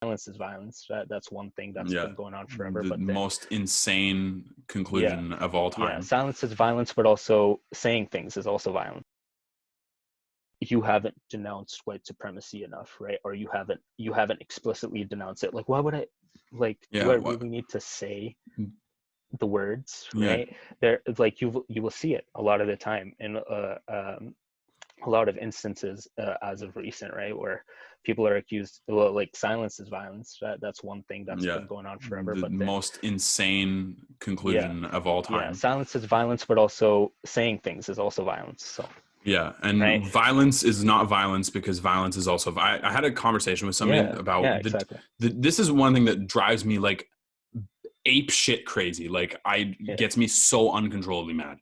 violence is violence. That's one thing that's Yeah. been going on forever. The But then, most insane conclusion of all time. silence is violence, but also saying things is also violence. You haven't denounced white supremacy enough, right? Or you haven't explicitly denounced it. Like, why would I? Like, do I really need to say the words, right? There, like you will see it a lot of the time in a lot of instances as of recent, right, where people are accused, well, like silence is violence. That's one thing that's been going on forever. The but then, most insane conclusion of all time. Silence is violence, but also saying things is also violence. So and violence is not violence because violence is also I had a conversation with somebody about exactly. This is one thing that drives me like ape shit crazy. Like gets me so uncontrollably mad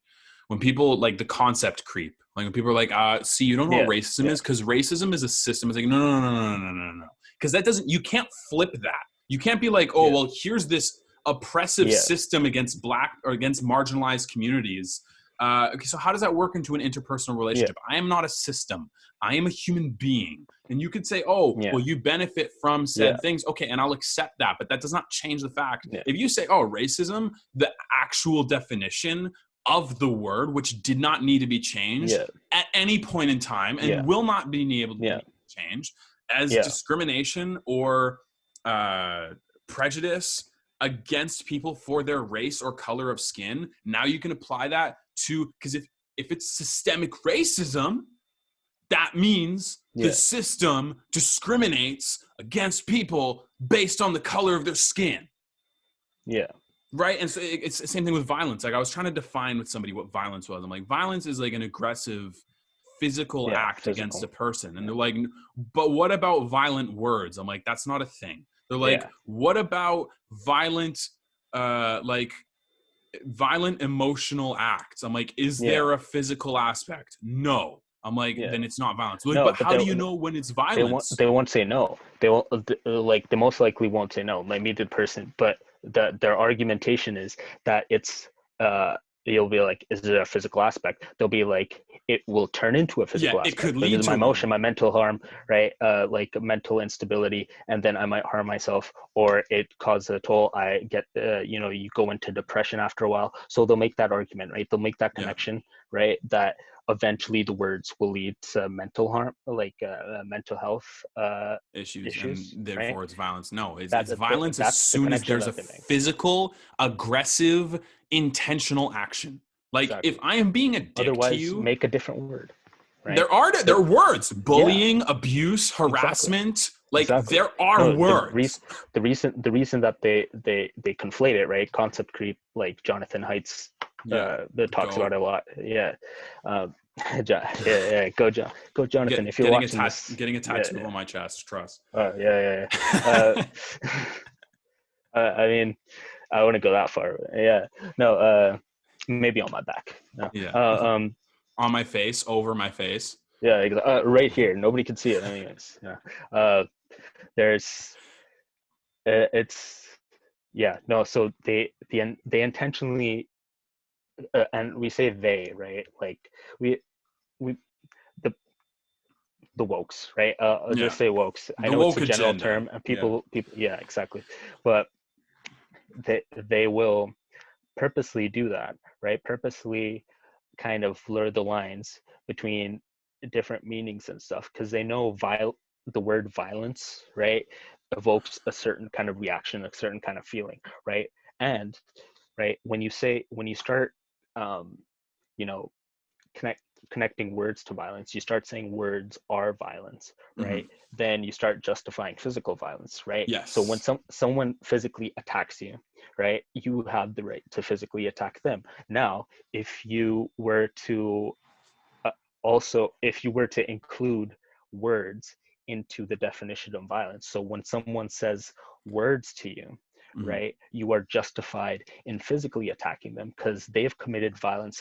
when people like the concept creep. Like when people are like, see, you don't know what racism is, because racism is a system. It's like, no. Because that doesn't, you can't flip that. You can't be like, oh, well, here's this oppressive system against black or against marginalized communities. Okay, so how does that work into an interpersonal relationship? I am not a system. I am a human being. And you could say, oh, well, you benefit from said things. Okay, and I'll accept that. But that does not change the fact. If you say, oh, racism, the actual definition of the word, which did not need to be changed at any point in time and will not be able to be changed as discrimination or prejudice against people for their race or color of skin. Now you can apply that to, because if it's systemic racism, that means the system discriminates against people based on the color of their skin. Right. And so it's the same thing with violence. Like I was trying to define with somebody what violence was. I'm like, violence is like an aggressive physical act against a person. And they're like, but what about violent words? I'm like, that's not a thing. They're like, what about violent emotional acts? I'm like, is there a physical aspect? No. I'm like, then it's not violence. Like, but how do you know when it's violence? They won't say no. They won't, like, they most likely won't say no. Maybe the person, but their argumentation is that it's you'll be like, is there a physical aspect? They'll be like, it will turn into a physical aspect. It could lead to my emotion, my mental harm, right? Like mental instability, and then I might harm myself, or it causes a toll. I get, you go into depression after a while. So they'll make that argument, right? They'll make that connection, right? That eventually the words will lead to mental harm, like mental health issues, and therefore it's violence. No, it's violence as soon as there's a physical, aggressive, intentional action. Like if I am being a dick to you, make a different word. Right? There are words: bullying, abuse, harassment. Like there are words. The reason that they conflate it, right? Concept creep, like Jonathan Haidt's that talks about it a lot. Go Jonathan. If you're watching this, getting a tattoo on my chest, trust. I mean, I wouldn't go that far. Maybe on my back. No. On my face, over my face. Right here. Nobody can see it anyways. So they intentionally, and we say they, right? Like we the wokes, right? I'll just say wokes. I know it's a general term, and people, exactly. But they will purposely do that, right? Purposely kind of blur the lines between different meanings and stuff, because they know the word violence, right, evokes a certain kind of reaction, a certain kind of feeling, right? And right, when you start connecting words to violence, you start saying words are violence, right? Then you start justifying physical violence, right? So when someone physically attacks you, right, you have the right to physically attack them. Now, if you were to include words into the definition of violence, so when someone says words to you, right, you are justified in physically attacking them because they've committed violence